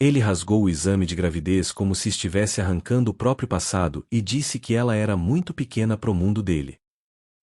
Ele rasgou o exame de gravidez como se estivesse arrancando o próprio passado e disse que ela era muito pequena para o mundo dele.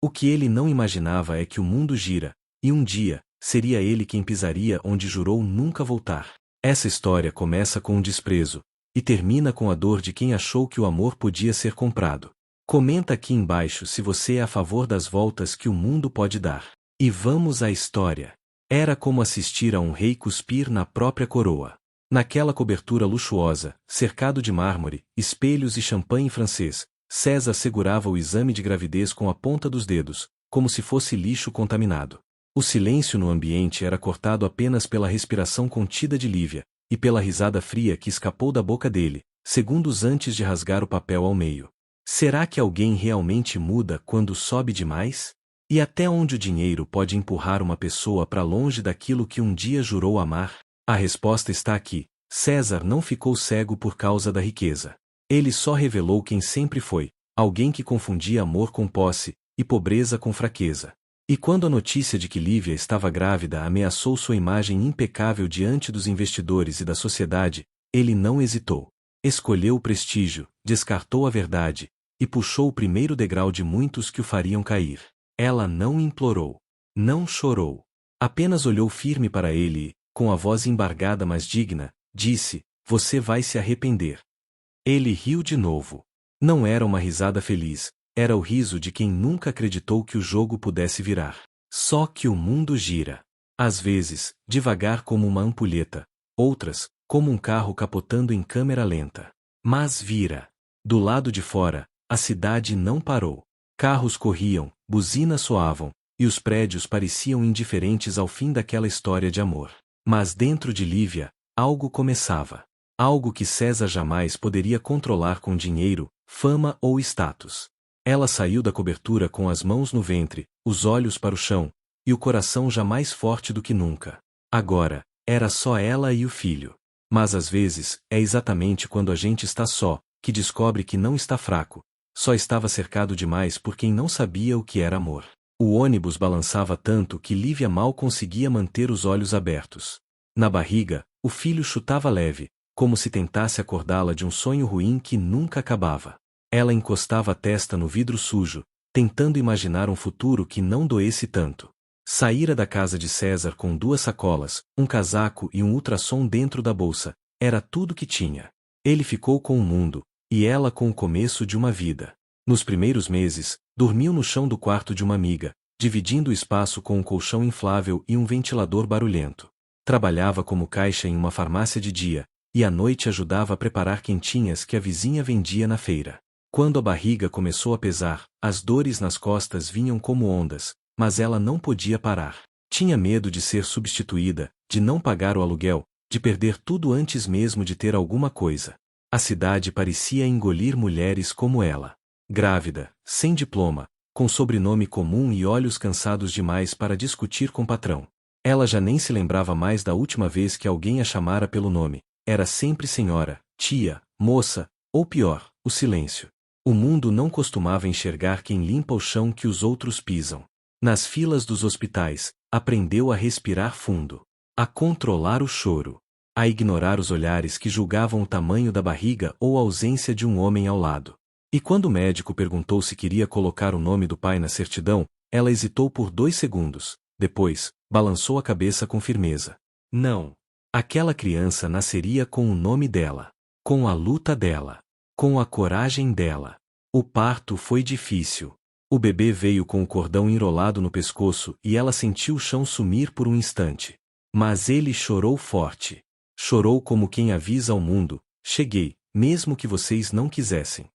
O que ele não imaginava é que o mundo gira, e um dia, seria ele quem pisaria onde jurou nunca voltar. Essa história começa com um desprezo, e termina com a dor de quem achou que o amor podia ser comprado. Comenta aqui embaixo se você é a favor das voltas que o mundo pode dar. E vamos à história. Era como assistir a um rei cuspir na própria coroa. Naquela cobertura luxuosa, cercado de mármore, espelhos e champanhe francês, César segurava o exame de gravidez com a ponta dos dedos, como se fosse lixo contaminado. O silêncio no ambiente era cortado apenas pela respiração contida de Lívia, e pela risada fria que escapou da boca dele, segundos antes de rasgar o papel ao meio. Será que alguém realmente muda quando sobe demais? E até onde o dinheiro pode empurrar uma pessoa para longe daquilo que um dia jurou amar? A resposta está aqui. César não ficou cego por causa da riqueza. Ele só revelou quem sempre foi, alguém que confundia amor com posse, e pobreza com fraqueza. E quando a notícia de que Lívia estava grávida ameaçou sua imagem impecável diante dos investidores e da sociedade, ele não hesitou. Escolheu o prestígio, descartou a verdade, e puxou o primeiro degrau de muitos que o fariam cair. Ela não implorou. Não chorou. Apenas olhou firme para ele e, com a voz embargada mas digna, disse: "Você vai se arrepender." Ele riu de novo. Não era uma risada feliz, era o riso de quem nunca acreditou que o jogo pudesse virar. Só que o mundo gira. Às vezes, devagar como uma ampulheta, outras, como um carro capotando em câmera lenta. Mas vira. Do lado de fora, a cidade não parou. Carros corriam, buzinas soavam, e os prédios pareciam indiferentes ao fim daquela história de amor. Mas dentro de Lívia, algo começava. Algo que César jamais poderia controlar com dinheiro, fama ou status. Ela saiu da cobertura com as mãos no ventre, os olhos para o chão, e o coração já mais forte do que nunca. Agora, era só ela e o filho. Mas às vezes, é exatamente quando a gente está só, que descobre que não está fraco. Só estava cercado demais por quem não sabia o que era amor. O ônibus balançava tanto que Lívia mal conseguia manter os olhos abertos. Na barriga, o filho chutava leve, como se tentasse acordá-la de um sonho ruim que nunca acabava. Ela encostava a testa no vidro sujo, tentando imaginar um futuro que não doesse tanto. Saíra da casa de César com 2 sacolas, um casaco e um ultrassom dentro da bolsa. Era tudo que tinha. Ele ficou com o mundo, e ela com o começo de uma vida. Nos primeiros meses, dormiu no chão do quarto de uma amiga, dividindo o espaço com um colchão inflável e um ventilador barulhento. Trabalhava como caixa em uma farmácia de dia, e à noite ajudava a preparar quentinhas que a vizinha vendia na feira. Quando a barriga começou a pesar, as dores nas costas vinham como ondas, mas ela não podia parar. Tinha medo de ser substituída, de não pagar o aluguel, de perder tudo antes mesmo de ter alguma coisa. A cidade parecia engolir mulheres como ela. Grávida, sem diploma, com sobrenome comum e olhos cansados demais para discutir com o patrão. Ela já nem se lembrava mais da última vez que alguém a chamara pelo nome. Era sempre senhora, tia, moça, ou pior, o silêncio. O mundo não costumava enxergar quem limpa o chão que os outros pisam. Nas filas dos hospitais, aprendeu a respirar fundo, a controlar o choro, a ignorar os olhares que julgavam o tamanho da barriga ou a ausência de um homem ao lado. E quando o médico perguntou se queria colocar o nome do pai na certidão, ela hesitou por 2 segundos, depois, balançou a cabeça com firmeza. Não. Aquela criança nasceria com o nome dela, com a luta dela, com a coragem dela. O parto foi difícil. O bebê veio com o cordão enrolado no pescoço e ela sentiu o chão sumir por um instante. Mas ele chorou forte. Chorou como quem avisa ao mundo: cheguei, mesmo que vocês não quisessem.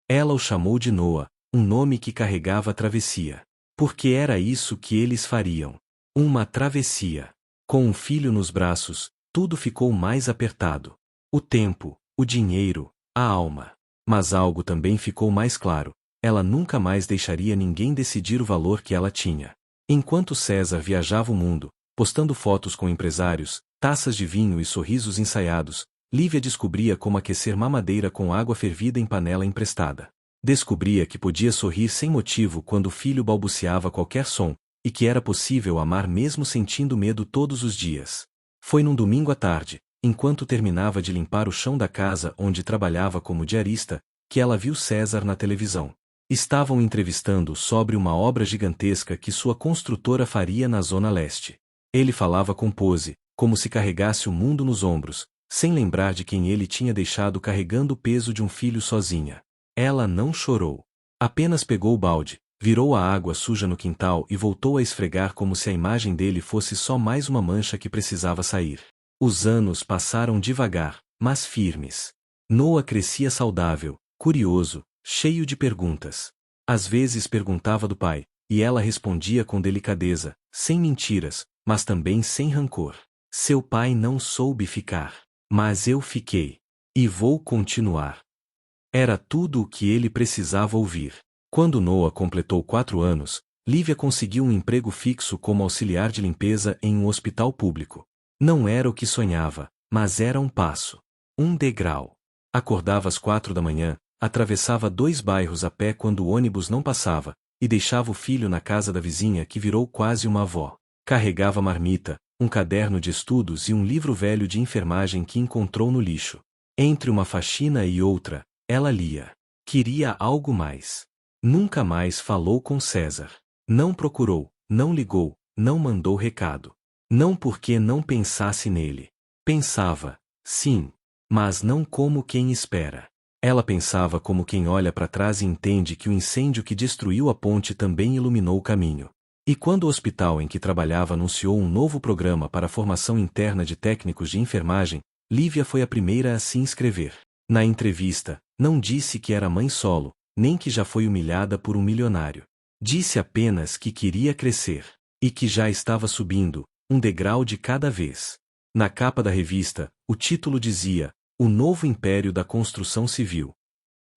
Ela o chamou de Noah, um nome que carregava a travessia. Porque era isso que eles fariam. Uma travessia. Com um filho nos braços, tudo ficou mais apertado. O tempo, o dinheiro, a alma. Mas algo também ficou mais claro. Ela nunca mais deixaria ninguém decidir o valor que ela tinha. Enquanto César viajava o mundo, postando fotos com empresários, taças de vinho e sorrisos ensaiados, Lívia descobria como aquecer mamadeira com água fervida em panela emprestada. Descobria que podia sorrir sem motivo quando o filho balbuciava qualquer som, e que era possível amar mesmo sentindo medo todos os dias. Foi num domingo à tarde, enquanto terminava de limpar o chão da casa onde trabalhava como diarista, que ela viu César na televisão. Estavam entrevistando sobre uma obra gigantesca que sua construtora faria na Zona Leste. Ele falava com pose, como se carregasse o mundo nos ombros, sem lembrar de quem ele tinha deixado carregando o peso de um filho sozinha. Ela não chorou. Apenas pegou o balde, virou a água suja no quintal e voltou a esfregar como se a imagem dele fosse só mais uma mancha que precisava sair. Os anos passaram devagar, mas firmes. Noah crescia saudável, curioso, cheio de perguntas. Às vezes perguntava do pai, e ela respondia com delicadeza, sem mentiras, mas também sem rancor. Seu pai não soube ficar. Mas eu fiquei. E vou continuar. Era tudo o que ele precisava ouvir. Quando Noah completou 4 anos, Lívia conseguiu um emprego fixo como auxiliar de limpeza em um hospital público. Não era o que sonhava, mas era um passo. Um degrau. Acordava às 4 da manhã, atravessava 2 bairros a pé quando o ônibus não passava, e deixava o filho na casa da vizinha que virou quase uma avó. Carregava marmita, um caderno de estudos e um livro velho de enfermagem que encontrou no lixo. Entre uma faxina e outra, ela lia. Queria algo mais. Nunca mais falou com César. Não procurou, não ligou, não mandou recado. Não porque não pensasse nele. Pensava, sim, mas não como quem espera. Ela pensava como quem olha para trás e entende que o incêndio que destruiu a ponte também iluminou o caminho. E quando o hospital em que trabalhava anunciou um novo programa para a formação interna de técnicos de enfermagem, Lívia foi a primeira a se inscrever. Na entrevista, não disse que era mãe solo, nem que já foi humilhada por um milionário. Disse apenas que queria crescer, e que já estava subindo, um degrau de cada vez. Na capa da revista, o título dizia, O Novo Império da Construção Civil.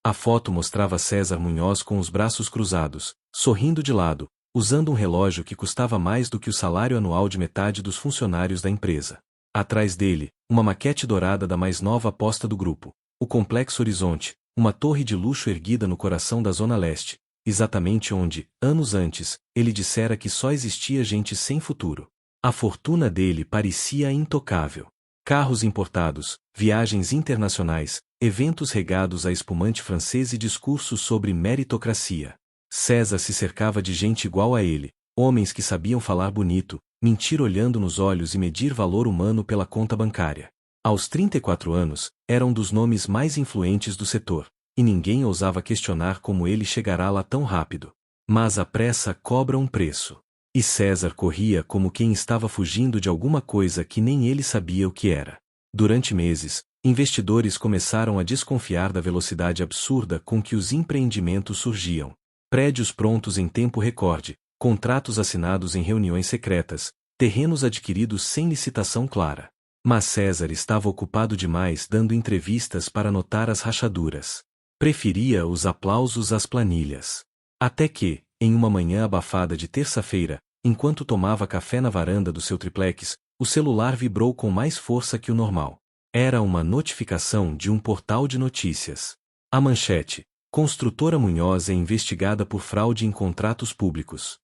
A foto mostrava César Munhoz com os braços cruzados, sorrindo de lado, usando um relógio que custava mais do que o salário anual de metade dos funcionários da empresa. Atrás dele, uma maquete dourada da mais nova aposta do grupo, o Complexo Horizonte, uma torre de luxo erguida no coração da Zona Leste, exatamente onde, anos antes, ele dissera que só existia gente sem futuro. A fortuna dele parecia intocável. Carros importados, viagens internacionais, eventos regados a espumante francês e discursos sobre meritocracia. César se cercava de gente igual a ele, homens que sabiam falar bonito, mentir olhando nos olhos e medir valor humano pela conta bancária. Aos 34 anos, era um dos nomes mais influentes do setor, e ninguém ousava questionar como ele chegará lá tão rápido. Mas a pressa cobra um preço. E César corria como quem estava fugindo de alguma coisa que nem ele sabia o que era. Durante meses, investidores começaram a desconfiar da velocidade absurda com que os empreendimentos surgiam. Prédios prontos em tempo recorde, contratos assinados em reuniões secretas, terrenos adquiridos sem licitação clara. Mas César estava ocupado demais dando entrevistas para notar as rachaduras. Preferia os aplausos às planilhas. Até que, em uma manhã abafada de terça-feira, enquanto tomava café na varanda do seu triplex, o celular vibrou com mais força que o normal. Era uma notificação de um portal de notícias. A manchete: Construtora Munhoz é investigada por fraude em contratos públicos.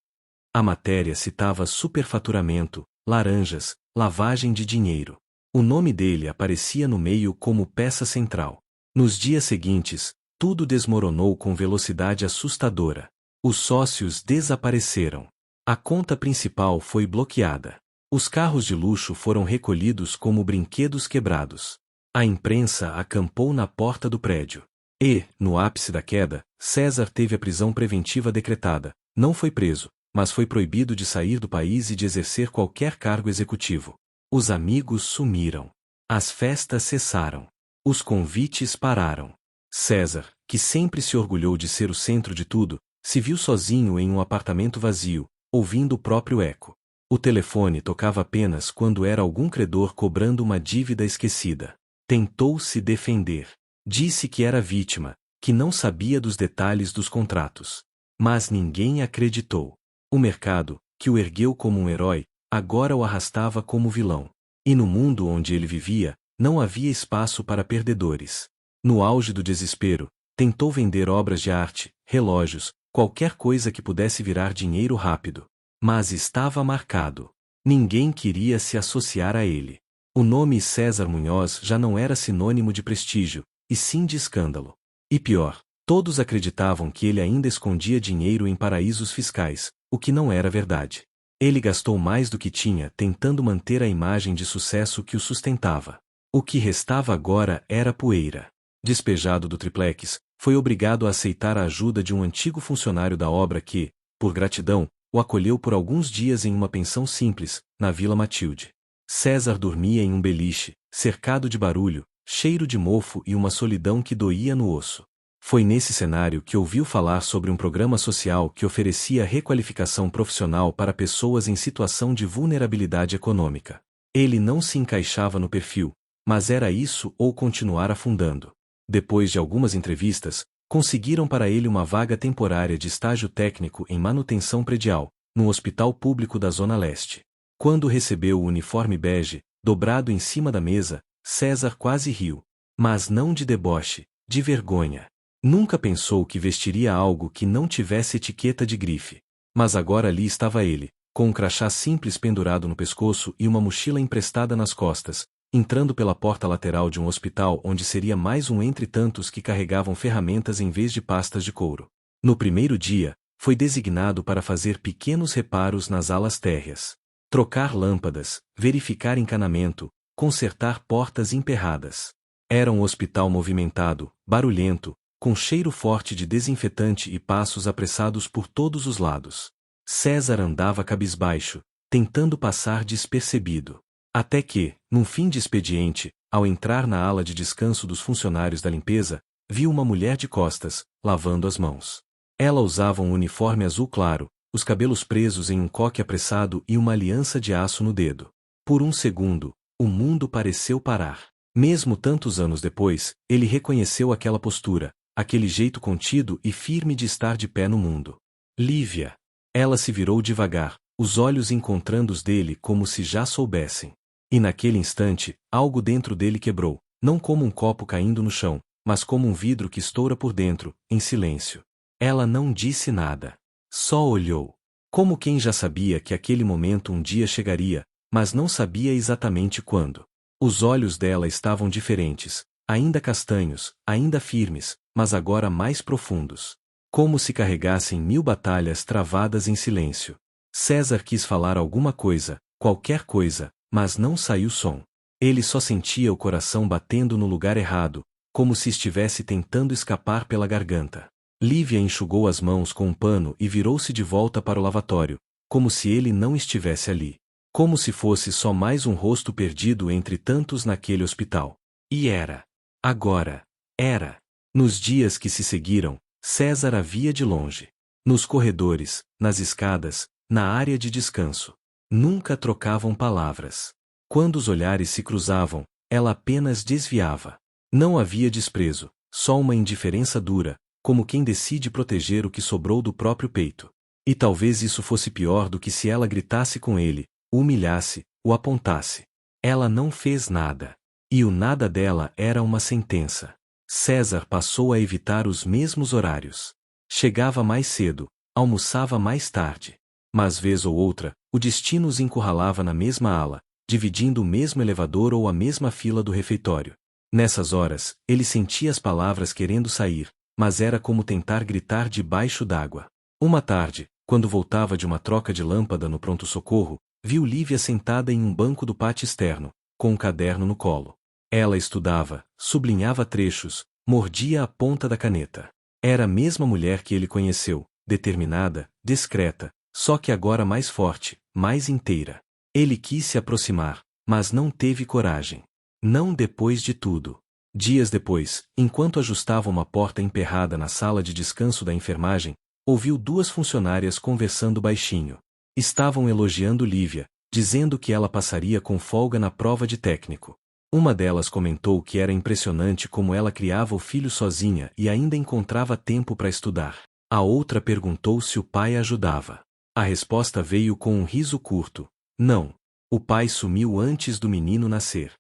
A matéria citava superfaturamento, laranjas, lavagem de dinheiro. O nome dele aparecia no meio como peça central. Nos dias seguintes, tudo desmoronou com velocidade assustadora. Os sócios desapareceram. A conta principal foi bloqueada. Os carros de luxo foram recolhidos como brinquedos quebrados. A imprensa acampou na porta do prédio. E, no ápice da queda, César teve a prisão preventiva decretada. Não foi preso, mas foi proibido de sair do país e de exercer qualquer cargo executivo. Os amigos sumiram. As festas cessaram. Os convites pararam. César, que sempre se orgulhou de ser o centro de tudo, se viu sozinho em um apartamento vazio, ouvindo o próprio eco. O telefone tocava apenas quando era algum credor cobrando uma dívida esquecida. Tentou se defender. Disse que era vítima, que não sabia dos detalhes dos contratos. Mas ninguém acreditou. O mercado, que o ergueu como um herói, agora o arrastava como vilão. E no mundo onde ele vivia, não havia espaço para perdedores. No auge do desespero, tentou vender obras de arte, relógios, qualquer coisa que pudesse virar dinheiro rápido. Mas estava marcado. Ninguém queria se associar a ele. O nome César Munhoz já não era sinônimo de prestígio, e sim de escândalo. E pior, todos acreditavam que ele ainda escondia dinheiro em paraísos fiscais, o que não era verdade. Ele gastou mais do que tinha tentando manter a imagem de sucesso que o sustentava. O que restava agora era poeira. Despejado do triplex, foi obrigado a aceitar a ajuda de um antigo funcionário da obra que, por gratidão, o acolheu por alguns dias em uma pensão simples, na Vila Matilde. César dormia em um beliche, cercado de barulho, cheiro de mofo e uma solidão que doía no osso. Foi nesse cenário que ouviu falar sobre um programa social que oferecia requalificação profissional para pessoas em situação de vulnerabilidade econômica. Ele não se encaixava no perfil, mas era isso ou continuar afundando. Depois de algumas entrevistas, conseguiram para ele uma vaga temporária de estágio técnico em manutenção predial, num hospital público da Zona Leste. Quando recebeu o uniforme bege, dobrado em cima da mesa, César quase riu. Mas não de deboche, de vergonha. Nunca pensou que vestiria algo que não tivesse etiqueta de grife. Mas agora ali estava ele, com um crachá simples pendurado no pescoço e uma mochila emprestada nas costas, entrando pela porta lateral de um hospital onde seria mais um entre tantos que carregavam ferramentas em vez de pastas de couro. No primeiro dia, foi designado para fazer pequenos reparos nas alas térreas. Trocar lâmpadas, verificar encanamento, consertar portas emperradas. Era um hospital movimentado, barulhento, com cheiro forte de desinfetante e passos apressados por todos os lados. César andava cabisbaixo, tentando passar despercebido. Até que, num fim de expediente, ao entrar na ala de descanso dos funcionários da limpeza, viu uma mulher de costas, lavando as mãos. Ela usava um uniforme azul claro, os cabelos presos em um coque apressado e uma aliança de aço no dedo. Por um segundo, o mundo pareceu parar. Mesmo tantos anos depois, ele reconheceu aquela postura, aquele jeito contido e firme de estar de pé no mundo. Lívia. Ela se virou devagar, os olhos encontrando os dele como se já soubessem. E naquele instante, algo dentro dele quebrou, não como um copo caindo no chão, mas como um vidro que estoura por dentro, em silêncio. Ela não disse nada. Só olhou. Como quem já sabia que aquele momento um dia chegaria, mas não sabia exatamente quando. Os olhos dela estavam diferentes, ainda castanhos, ainda firmes, mas agora mais profundos. Como se carregassem 1000 batalhas travadas em silêncio. César quis falar alguma coisa, qualquer coisa, mas não saiu som. Ele só sentia o coração batendo no lugar errado, como se estivesse tentando escapar pela garganta. Lívia enxugou as mãos com um pano e virou-se de volta para o lavatório, como se ele não estivesse ali. Como se fosse só mais um rosto perdido entre tantos naquele hospital. E era. Agora. Era. Nos dias que se seguiram, César a via de longe. Nos corredores, nas escadas, na área de descanso. Nunca trocavam palavras. Quando os olhares se cruzavam, ela apenas desviava. Não havia desprezo, só uma indiferença dura, como quem decide proteger o que sobrou do próprio peito. E talvez isso fosse pior do que se ela gritasse com ele, o humilhasse, o apontasse. Ela não fez nada. E o nada dela era uma sentença. César passou a evitar os mesmos horários. Chegava mais cedo, almoçava mais tarde. Mas vez ou outra, o destino os encurralava na mesma ala, dividindo o mesmo elevador ou a mesma fila do refeitório. Nessas horas, ele sentia as palavras querendo sair, mas era como tentar gritar debaixo d'água. Uma tarde, quando voltava de uma troca de lâmpada no pronto-socorro, viu Lívia sentada em um banco do pátio externo, com um caderno no colo. Ela estudava, sublinhava trechos, mordia a ponta da caneta. Era a mesma mulher que ele conheceu, determinada, discreta, só que agora mais forte, mais inteira. Ele quis se aproximar, mas não teve coragem. Não depois de tudo. Dias depois, enquanto ajustava uma porta emperrada na sala de descanso da enfermagem, ouviu 2 funcionárias conversando baixinho. Estavam elogiando Lívia, dizendo que ela passaria com folga na prova de técnico. Uma delas comentou que era impressionante como ela criava o filho sozinha e ainda encontrava tempo para estudar. A outra perguntou se o pai ajudava. A resposta veio com um riso curto. Não. O pai sumiu antes do menino nascer.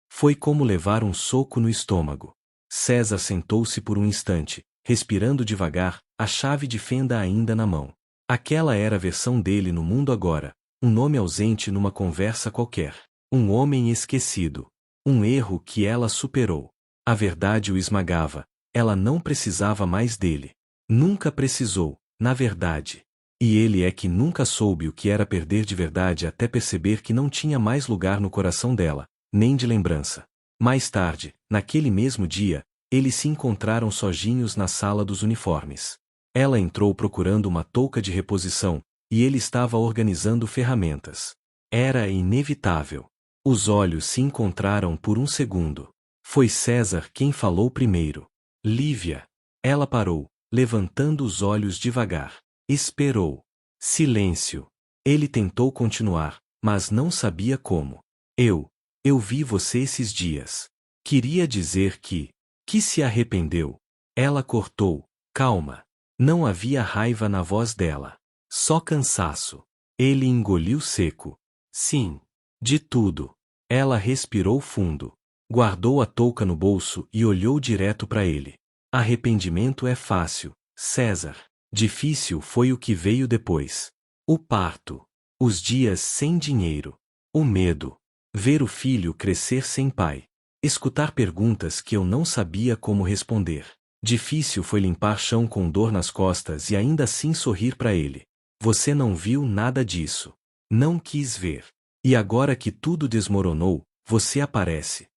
Foi como levar um soco no estômago. César sentou-se por um instante, respirando devagar, a chave de fenda ainda na mão. Aquela era a versão dele no mundo agora, um nome ausente numa conversa qualquer. Um homem esquecido. Um erro que ela superou. A verdade o esmagava. Ela não precisava mais dele. Nunca precisou, na verdade. E ele é que nunca soube o que era perder de verdade até perceber que não tinha mais lugar no coração dela, nem de lembrança. Mais tarde, naquele mesmo dia, eles se encontraram sozinhos na sala dos uniformes. Ela entrou procurando uma touca de reposição, e ele estava organizando ferramentas. Era inevitável. Os olhos se encontraram por um segundo. Foi César quem falou primeiro. Lívia. Ela parou, levantando os olhos devagar. Esperou. Silêncio. Ele tentou continuar, mas não sabia como. Eu vi você esses dias. Queria dizer que se arrependeu. Ela cortou. Calma. Não havia raiva na voz dela. Só cansaço. Ele engoliu seco. Sim. De tudo. Ela respirou fundo. Guardou a touca no bolso e olhou direto para ele. Arrependimento é fácil, César. Difícil foi o que veio depois. O parto. Os dias sem dinheiro. O medo. Ver o filho crescer sem pai. Escutar perguntas que eu não sabia como responder. Difícil foi limpar chão com dor nas costas e ainda assim sorrir para ele. Você não viu nada disso. Não quis ver. E agora que tudo desmoronou, você aparece.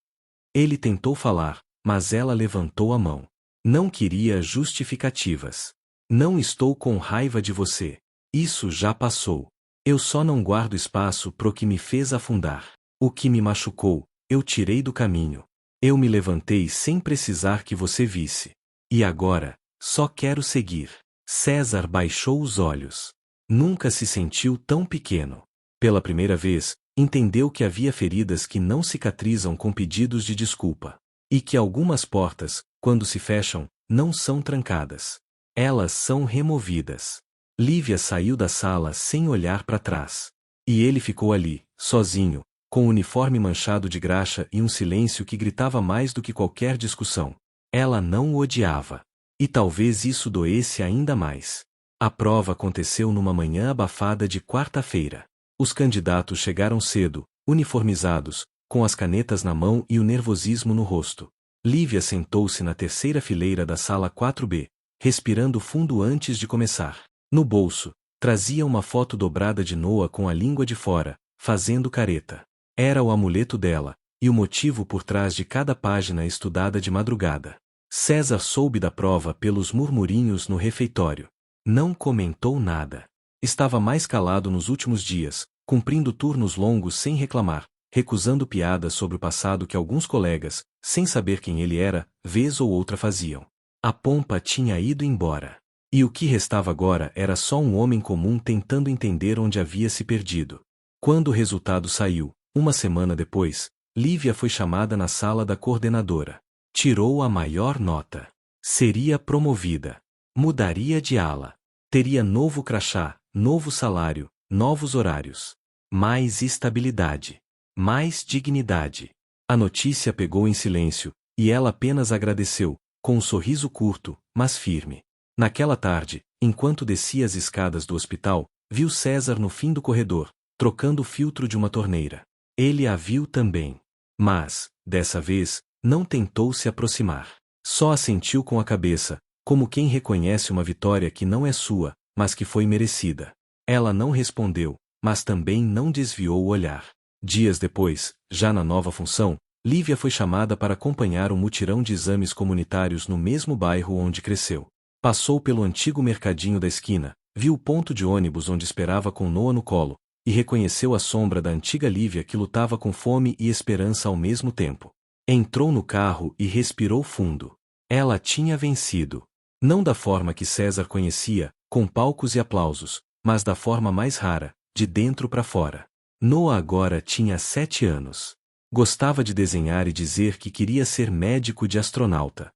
Ele tentou falar, mas ela levantou a mão. Não queria justificativas. Não estou com raiva de você. Isso já passou. Eu só não guardo espaço pro que me fez afundar. O que me machucou, eu tirei do caminho. Eu me levantei sem precisar que você visse. E agora, só quero seguir. César baixou os olhos. Nunca se sentiu tão pequeno. Pela primeira vez, entendeu que havia feridas que não cicatrizam com pedidos de desculpa. E que algumas portas, quando se fecham, não são trancadas. Elas são removidas. Lívia saiu da sala sem olhar para trás. E ele ficou ali, sozinho, com o uniforme manchado de graxa e um silêncio que gritava mais do que qualquer discussão. Ela não o odiava. E talvez isso doesse ainda mais. A prova aconteceu numa manhã abafada de quarta-feira. Os candidatos chegaram cedo, uniformizados, com as canetas na mão e o nervosismo no rosto. Lívia sentou-se na terceira fileira da sala 4B, respirando fundo antes de começar. No bolso, trazia uma foto dobrada de Noah com a língua de fora, fazendo careta. Era o amuleto dela, e o motivo por trás de cada página estudada de madrugada. César soube da prova pelos murmurinhos no refeitório. Não comentou nada. Estava mais calado nos últimos dias, cumprindo turnos longos sem reclamar, recusando piadas sobre o passado que alguns colegas, sem saber quem ele era, vez ou outra faziam. A pompa tinha ido embora. E o que restava agora era só um homem comum tentando entender onde havia se perdido. Quando o resultado saiu, uma semana depois, Lívia foi chamada na sala da coordenadora. Tirou a maior nota. Seria promovida. Mudaria de ala. Teria novo crachá, novo salário, novos horários. Mais estabilidade. Mais dignidade. A notícia pegou em silêncio, e ela apenas agradeceu, com um sorriso curto, mas firme. Naquela tarde, enquanto descia as escadas do hospital, viu César no fim do corredor, trocando o filtro de uma torneira. Ele a viu também. Mas, dessa vez, não tentou se aproximar. Só assentiu com a cabeça, como quem reconhece uma vitória que não é sua, mas que foi merecida. Ela não respondeu, mas também não desviou o olhar. Dias depois, já na nova função, Lívia foi chamada para acompanhar um mutirão de exames comunitários no mesmo bairro onde cresceu. Passou pelo antigo mercadinho da esquina, viu o ponto de ônibus onde esperava com Noah no colo, e reconheceu a sombra da antiga Lívia que lutava com fome e esperança ao mesmo tempo. Entrou no carro e respirou fundo. Ela tinha vencido. Não da forma que César conhecia, com palcos e aplausos, mas da forma mais rara, de dentro para fora. Noah agora tinha 7 anos. Gostava de desenhar e dizer que queria ser médico de astronauta.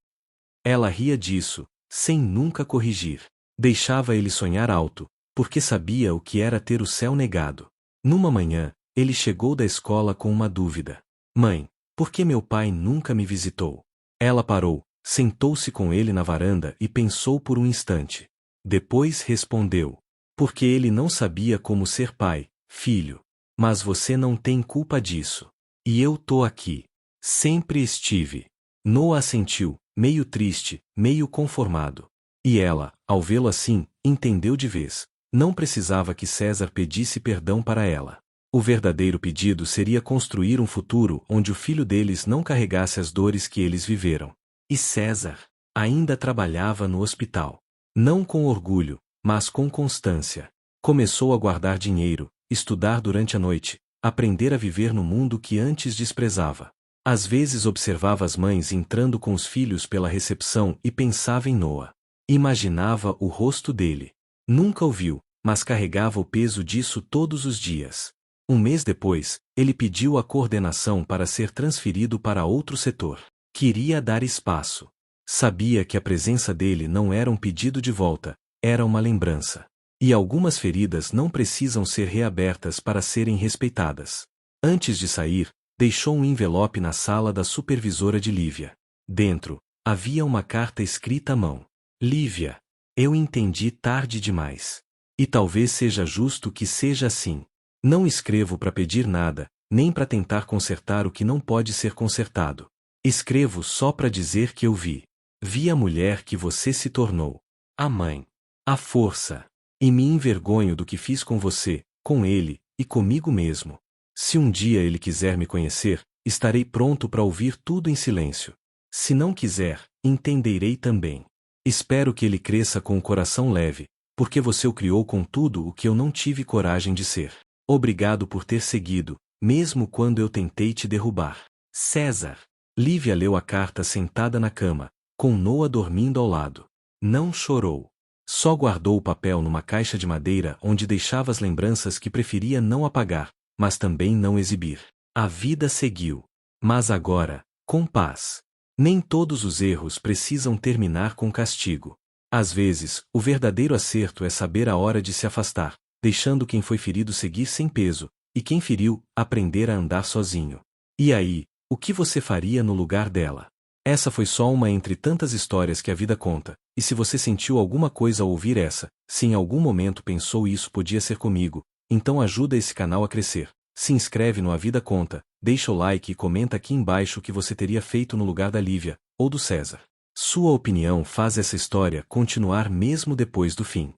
Ela ria disso, sem nunca corrigir. Deixava ele sonhar alto, porque sabia o que era ter o céu negado. Numa manhã, ele chegou da escola com uma dúvida. Mãe, por que meu pai nunca me visitou? Ela parou, sentou-se com ele na varanda e pensou por um instante. Depois respondeu. Porque ele não sabia como ser pai, filho. Mas você não tem culpa disso. E eu tô aqui. Sempre estive. Noa assentiu, meio triste, meio conformado. E ela, ao vê-lo assim, entendeu de vez. Não precisava que César pedisse perdão para ela. O verdadeiro pedido seria construir um futuro onde o filho deles não carregasse as dores que eles viveram. E César ainda trabalhava no hospital. Não com orgulho, mas com constância. Começou a guardar dinheiro, estudar durante a noite, aprender a viver no mundo que antes desprezava. Às vezes observava as mães entrando com os filhos pela recepção e pensava em Noa. Imaginava o rosto dele. Nunca o viu, mas carregava o peso disso todos os dias. Um mês depois, ele pediu a coordenação para ser transferido para outro setor. Queria dar espaço. Sabia que a presença dele não era um pedido de volta, era uma lembrança. E algumas feridas não precisam ser reabertas para serem respeitadas. Antes de sair, deixou um envelope na sala da supervisora de Lívia. Dentro, havia uma carta escrita à mão. Lívia, eu entendi tarde demais. E talvez seja justo que seja assim. Não escrevo para pedir nada, nem para tentar consertar o que não pode ser consertado. Escrevo só para dizer que eu vi. Vi a mulher que você se tornou. A mãe. A força. E me envergonho do que fiz com você, com ele, e comigo mesmo. Se um dia ele quiser me conhecer, estarei pronto para ouvir tudo em silêncio. Se não quiser, entenderei também. Espero que ele cresça com o coração leve, porque você o criou com tudo o que eu não tive coragem de ser. Obrigado por ter seguido, mesmo quando eu tentei te derrubar. César. Lívia leu a carta sentada na cama, com Noa dormindo ao lado. Não chorou. Só guardou o papel numa caixa de madeira onde deixava as lembranças que preferia não apagar, mas também não exibir. A vida seguiu. Mas agora, com paz. Nem todos os erros precisam terminar com castigo. Às vezes, o verdadeiro acerto é saber a hora de se afastar, deixando quem foi ferido seguir sem peso, e quem feriu, aprender a andar sozinho. E aí, o que você faria no lugar dela? Essa foi só uma entre tantas histórias que a vida conta, e se você sentiu alguma coisa ao ouvir essa, se em algum momento pensou isso podia ser comigo, então ajuda esse canal a crescer. Se inscreve no A Vida Conta, deixa o like e comenta aqui embaixo o que você teria feito no lugar da Lívia, ou do César. Sua opinião faz essa história continuar mesmo depois do fim.